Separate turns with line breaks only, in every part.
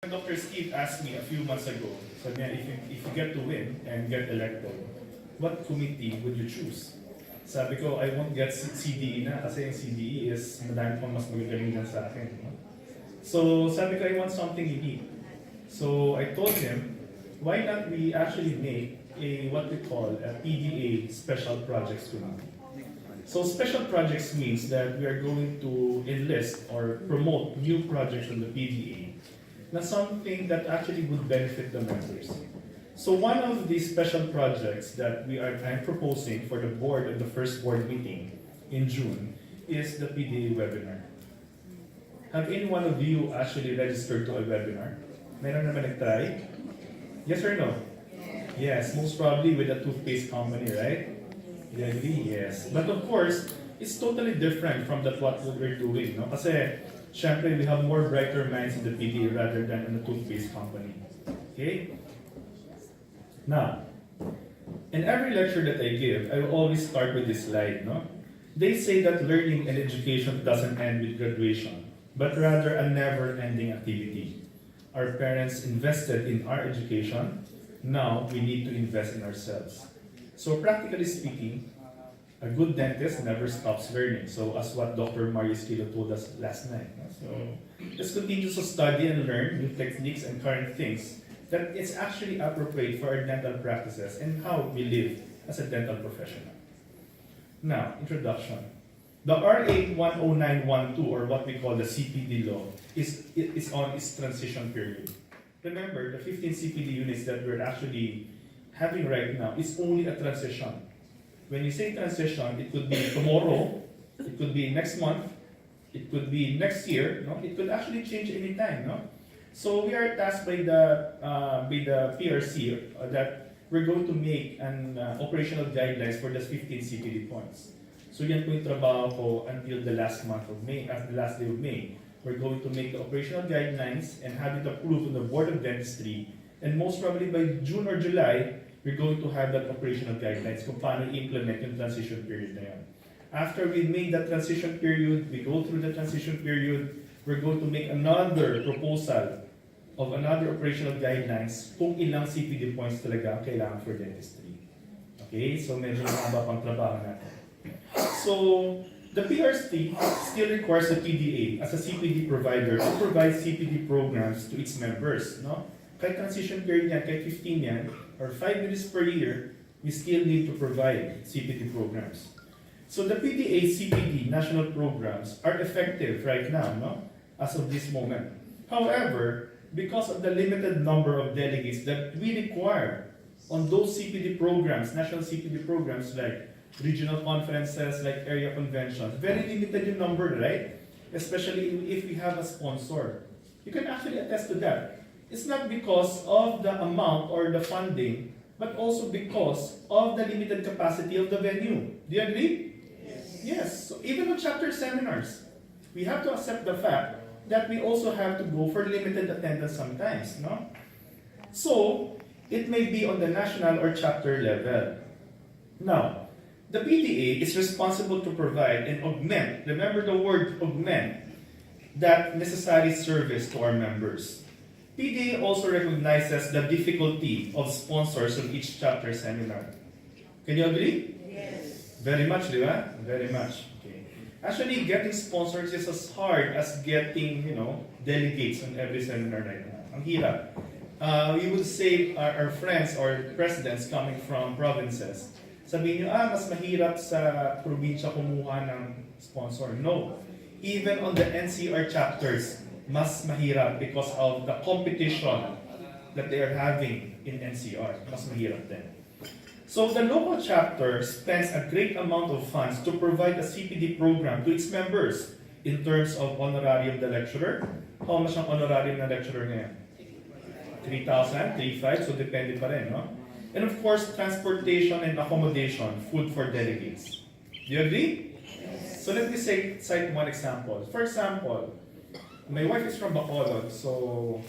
Dr. Steve asked me a few months ago, sabi niya, if you get to win and get elected, what committee would you choose? Sabi ko, I won't get CDE na kasi yung CDE is madami pang mas magagaling dyan sa akin. No? So sabi ko, I want something unique. So I told him, why not we actually make what we call a PDA Special Projects Committee. So special projects means that we are going to enlist or promote new projects from the PDA na something that actually would benefit the members. So one of the special projects that I'm proposing for the board at the first board meeting in June is the PDA webinar. Have any one of you actually registered to a webinar? Meron naman nag-try? Yes or no? Yes, most probably with a toothpaste company, right? You agree? Yes. But of course, it's totally different from what we're doing, no? Kasi, syempre, we have more brighter minds in the PDA rather than in the toothpaste company. Okay? Now, in every lecture that I give, I will always start with this slide, no? They say that learning and education doesn't end with graduation, but rather a never-ending activity. Our parents invested in our education. Now, we need to invest in ourselves. So practically speaking, a good dentist never stops learning. So as what Dr. Marius Gelo told us last night. So just continue to study and learn new techniques and current things that it's actually appropriate for our dental practices and how we live as a dental professional. Now, introduction. The RA 10912, or what we call the CPD law, is on its transition period. Remember, the 15 CPD units that we're actually having right now is only a transition. When you say transition, it could be tomorrow, it could be next month, it could be next year, no? It could actually change anytime, no? So we are tasked by the PRC that we're going to make an operational guidelines for the 15 CPD points. So yan po yung trabaho ko until the last month of May, at the last day of May. We're going to make the operational guidelines and have it approved on the Board of Dentistry. And most probably by June or July, we're going to have that operational guidelines kung paano i-implement yung transition period na yun. After we make that transition period, we go through the transition period, we're going to make another proposal of another operational guidelines kung ilang CPD points talaga kailangan for dentistry. Okay? So medyo mahaba pang trabaho natin. So, the PRC still requires the PDA as a CPD provider to provide CPD programs to its members. No? Kahit transition period yan, kahit 15 yan, or 5 minutes per year, we still need to provide CPD programs. So the PDA CPD national programs are effective right now, no? As of this moment. However, because of the limited number of delegates that we require on those CPD programs, national CPD programs like regional conferences, like area conventions, very limited yung number, right? Especially if we have a sponsor. You can actually attest to that. It's not because of the amount or the funding, but also because of the limited capacity of the venue. Do you agree? Yes. So even on chapter seminars, we have to accept the fact that we also have to go for limited attendance sometimes, no? So, it may be on the national or chapter level. Now, the PDA is responsible to provide and augment, remember the word augment, that necessary service to our members. PDA also recognizes the difficulty of sponsors of each chapter seminar. Can you agree?
Yes.
Very much, di ba? Very much. Okay. Actually, getting sponsors is as hard as getting, delegates on every seminar right now. Ang hirap. We would say our friends or presidents coming from provinces, sabihin nyo, mas mahirap sa probinsya kumuha ng sponsor. No. Even on the NCR chapters, mas mahirap because of the competition that they are having in NCR. Mas mahirap din. So the local chapter spends a great amount of funds to provide a CPD program to its members in terms of honorarium the lecturer. How much ang honorarium ng lecturer ngayon? 3,000, 3,500, so depende pa rin, no? And of course, transportation and accommodation, food for delegates. Do you agree?
Yes.
So let me cite one example. For example, my wife is from Bacolod, so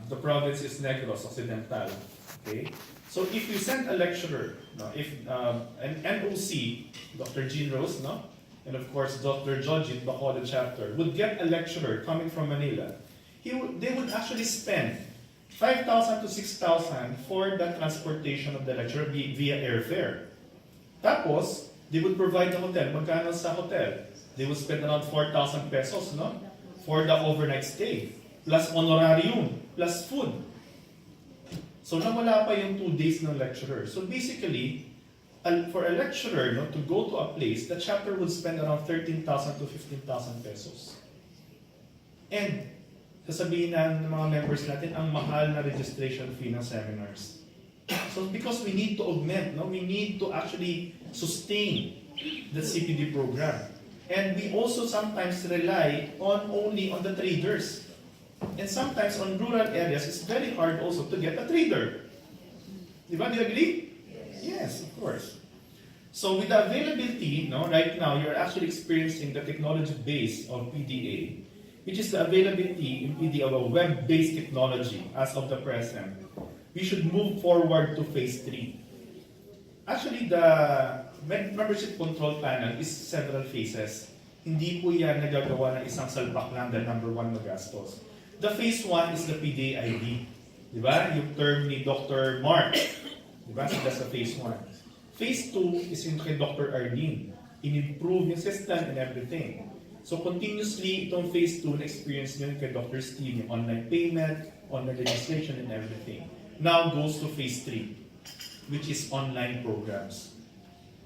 the province is Negros Occidental. Okay? So if you send a lecturer, if an NOC, Dr. Jean Rose, and of course Dr. Jojit, Bacolod chapter, would get a lecturer coming from Manila, they would actually spend 5,000 to 6,000 for the transportation of the lecturer via airfare. Tapos, they would provide the hotel. Magkano sa hotel? They would spend around 4,000 pesos, no? For the overnight stay. Plus honorarium, plus food. So, nawala pa yung 2 days ng lecturer. So, basically, for a lecturer to go to a place, the chapter would spend around 13,000 to 15,000 pesos. And, sasabihin ng mga members natin, ang mahal na registration fee ng seminars. So, because we need to augment, we need to actually sustain the CPD program. And we also sometimes rely only on the traders. And sometimes on rural areas, it's very hard also to get a trader. Diba? Do you agree? Yes, of course. So with the availability, right now, you're actually experiencing the technology base of PDA, which is the availability in PDA of a web-based technology as of the present. We should move forward to phase 3. Actually, the membership control panel is several phases. Hindi po yan nagagawa ng isang salpak lang dahil number 1 magastos. The phase 1 is the PDA ID. Diba? Yung term ni Dr. Mark. Diba? So that's the phase 1. Phase 2 is yung kay Dr. Arlene. In-improve yung system and everything. So continuously, itong phase 2 na-experience nyo kay Dr. Steve, yung online payment, online registration and everything. Now goes to phase 3, which is online programs.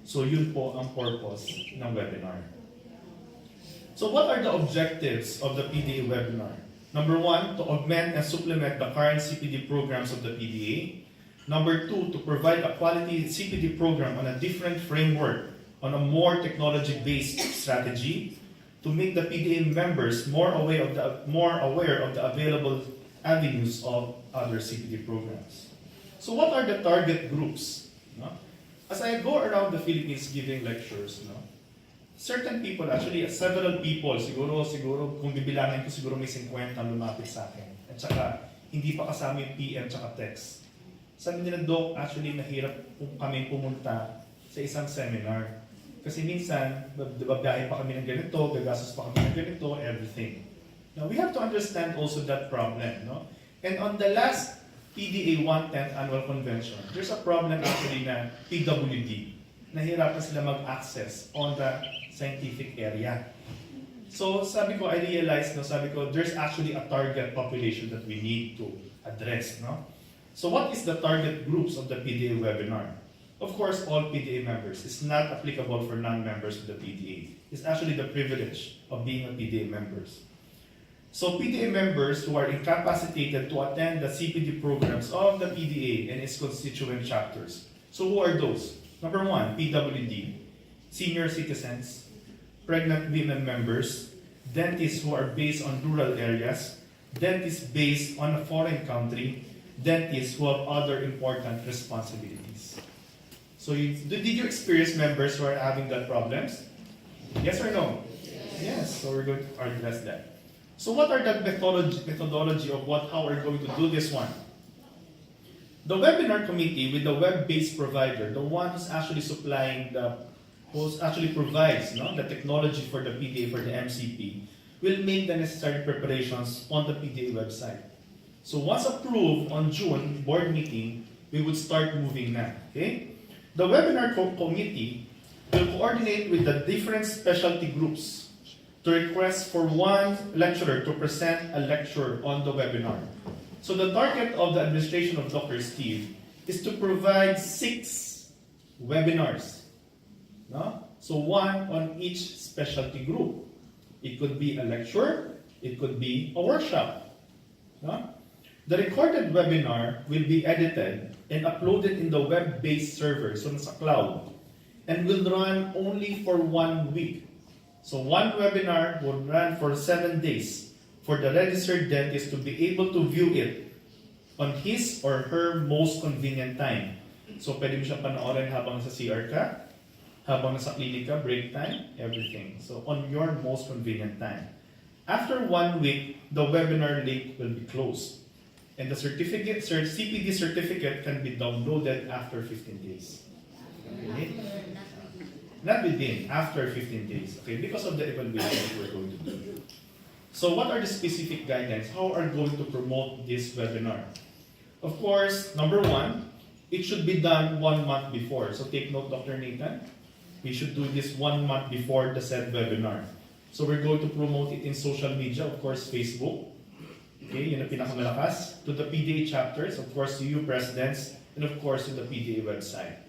So yun po ang purpose ng webinar. So what are the objectives of the PDA webinar? Number 1, to augment and supplement the current CPD programs of the PDA. Number 2, to provide a quality CPD program on a different framework, on a more technology-based strategy, to make the PDA members more aware of the available avenues of other CPD programs. So what are the target groups? As I go around the Philippines giving lectures, certain people, actually several people, siguro kung bibilangin ko, siguro may 50 lumapit sa akin. At saka, hindi pa kasama yung PM at text. Sabi nila, Doc, actually mahirap kami pumunta sa isang seminar. Kasi minsan, babiyahe pa kami ng ganito, gagastos pa kami ng ganito, everything. Now, we have to understand also that problem. And on the last PDA 110th Annual Convention, there's a problem actually na PWD. Nahirapan sila mag-access on the scientific area. So sabi ko, I realized, there's actually a target population that we need to address. So what is the target groups of the PDA webinar? Of course, all PDA members. It's not applicable for non-members of the PDA. It's actually the privilege of being a PDA members. So PDA members who are incapacitated to attend the CPD programs of the PDA and its constituent chapters. So who are those? Number 1, PWD, senior citizens, pregnant women members, dentists who are based on rural areas, dentists based on a foreign country, dentists who have other important responsibilities. So did you experience members who are having that problems? Yes or no? Yes. So we're going to address that. So what are the methodology of how we're going to do this one? The webinar committee with the web-based provider, the one who's actually provides the technology for the PDA, for the MCP, will make the necessary preparations on the PDA website. So once approved on June board meeting, we would start moving now. Okay? The webinar committee will coordinate with the different specialty groups to request for one lecturer to present a lecture on the webinar. So the target of the administration of Dr. Steve is to provide 6 webinars. So 1 on each specialty group. It could be a lecture, it could be a workshop. The recorded webinar will be edited and uploaded in the web-based server, so nasa cloud, and will run only for 1 week. So 1 webinar will run for 7 days for the registered dentist to be able to view it on his or her most convenient time. So pwede mo siya panoorin habang sa CR ka, habang nasa clinic ka, break time, everything. So on your most convenient time. After 1 week, the webinar link will be closed. And the CPD certificate can be downloaded after 15 days. Okay? Not within, after 15 days. Okay, because of the evaluation we're going to do. So what are the specific guidelines? How are we going to promote this webinar? Of course, number one, it should be done 1 month before. So take note, Dr. Nathan. We should do this 1 month before the said webinar. So we're going to promote it in social media, of course, Facebook. Okay, yun ang pinakamalakas. To the PDA chapters, of course, to you presidents, and of course, to the PDA website.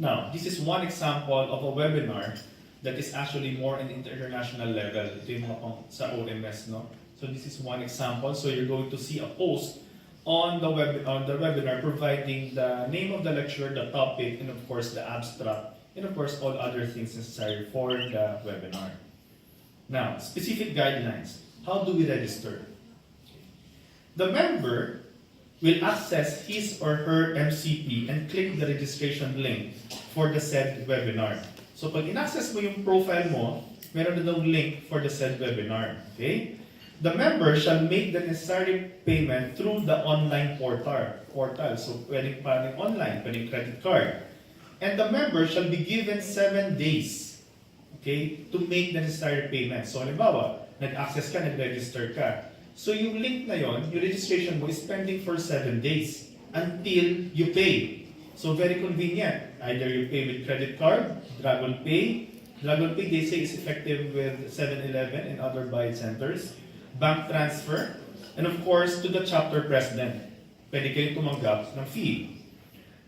Now, this is one example of a webinar that is actually more in international level. Ito yung mga sa OMS, no? So this is one example. So you're going to see a post on the webinar providing the name of the lecturer, the topic, and of course the abstract, and of course all other things necessary for the webinar. Now, specific guidelines. How do we register? The member will access his or her MCP and click the registration link for the said webinar. So pag in-access mo yung profile mo, meron na daw link for the said webinar. Okay? The member shall make the necessary payment through the online portal. So pwedeng online, pwedeng credit card. And the member shall be given 7 days, okay, to make the necessary payment. So halimbawa, nag-access ka, nag-register ka. So yung link na yon, yung registration mo is pending for 7 days until you pay. So very convenient. Either you pay with credit card, Dragon Pay. Dragon Pay, they say, is effective with 7-Eleven and other buy centers. Bank transfer, and of course, to the chapter president. Pwede kayong tumanggap ng fee.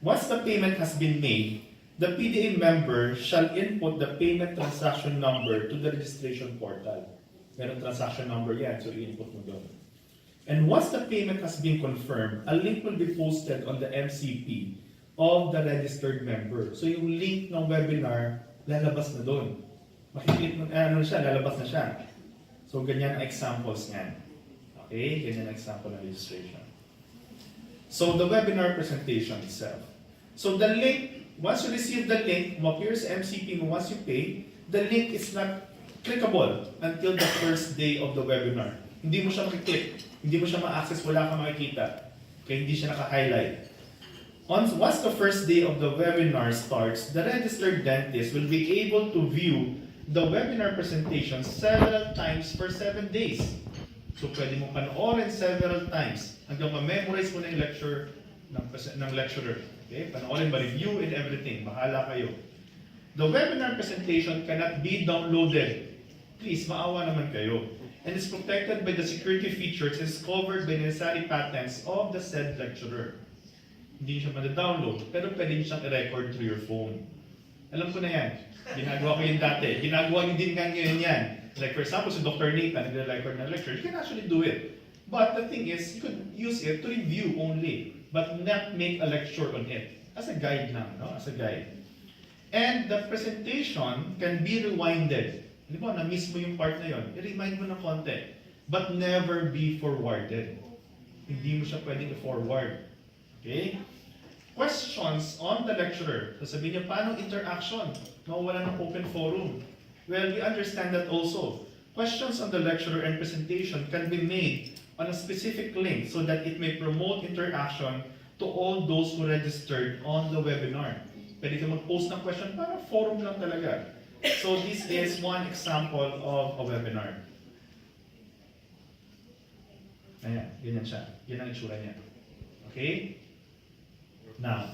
Once the payment has been made, the PDA member shall input the payment transaction number to the registration portal. Meron transaction number yan, so i-input mo doon. And once the payment has been confirmed, a link will be posted on the MCP of the registered member. So yung link ng webinar, lalabas na doon. Makiklik mo, lalabas na siya. So ganyan ang examples niyan. Okay, ganyan ang example ng registration. So the webinar presentation itself. So the link, once you receive the link, appears sa MCP mo, once you pay, the link is not clickable until the first day of the webinar. Hindi mo siya makiklik, hindi mo siya ma-access, wala kang makikita. Okay, hindi siya naka-highlight. Once the first day of the webinar starts, the registered dentist will be able to view the webinar presentation several times for 7 days. So pwede mo panoorin several times hanggang ma-memorize mo na yung lecture ng lecturer. Okay? Panoorin ba, review and everything. Bahala kayo. The webinar presentation cannot be downloaded. Please, maawa naman kayo. And is protected by the security features and is covered by necessary patents of the said lecturer. Hindi siya ma-download, pero pwede niyo siyang i-record through your phone. Alam ko na yan. Ginagawa ko yun dati. Ginagawa niyo din ngayon yan. Like for example, si Dr. Nathan, nag-record ng lecture, you can actually do it. But the thing is, you could use it to review only, but not make a lecture on it. As a guide lang, no? As a guide. And the presentation can be rewinded. Hindi ba, na-miss mo yung part na yun, i-remind mo ng konti. But never be forwarded. Hindi mo siya pwedeng i-forward. Okay? Questions on the lecturer. Sasabihin niya, paano interaction? Mawawala ng open forum. Well, we understand that also. Questions on the lecturer and presentation can be made on a specific link so that it may promote interaction to all those who registered on the webinar. Pwede ka mag-post ng question, para forum lang talaga. So this is one example of a webinar. Ayan, ganyan siya. Yan ang itsura niya. Okay? Now,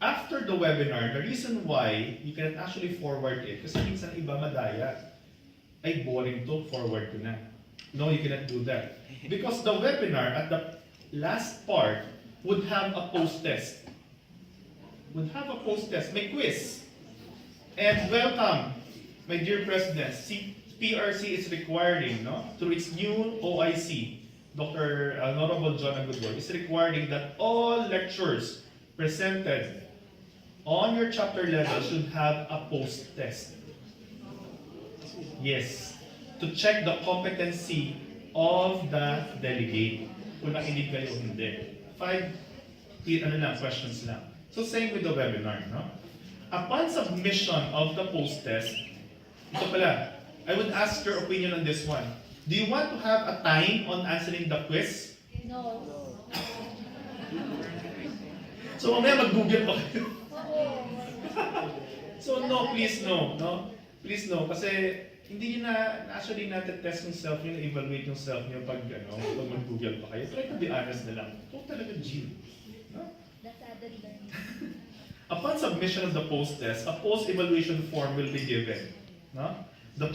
after the webinar, the reason why you cannot actually forward it, kasi minsan iba madaya, ay boring to, forward ko na. No, you cannot do that. Because the webinar at the last part would have a post-test. May quiz. And welcome, my dear President. PRC is requiring, no, through its new OIC, Dr. Honorable John Agudwal, is requiring that all lectures presented on your chapter level should have a post-test. Yes, to check the competency of the delegate. Kung nakinig kayo o hindi. 5 questions lang. So same with the webinar, no? Upon submission of the post-test, ito pala, I would ask your opinion on this one. Do you want to have a time on answering the quiz?
No.
So mamaya mag-google pa kayo. So no, please no. No? Please no. Kasi hindi nyo na, actually natetest yung self nyo, na-evaluate yung self nyo pag, pag mag-google pa kayo. Try to be honest na lang. Ito talaga Jill. No? Upon submission of the post test, a post-evaluation form will be given. No? The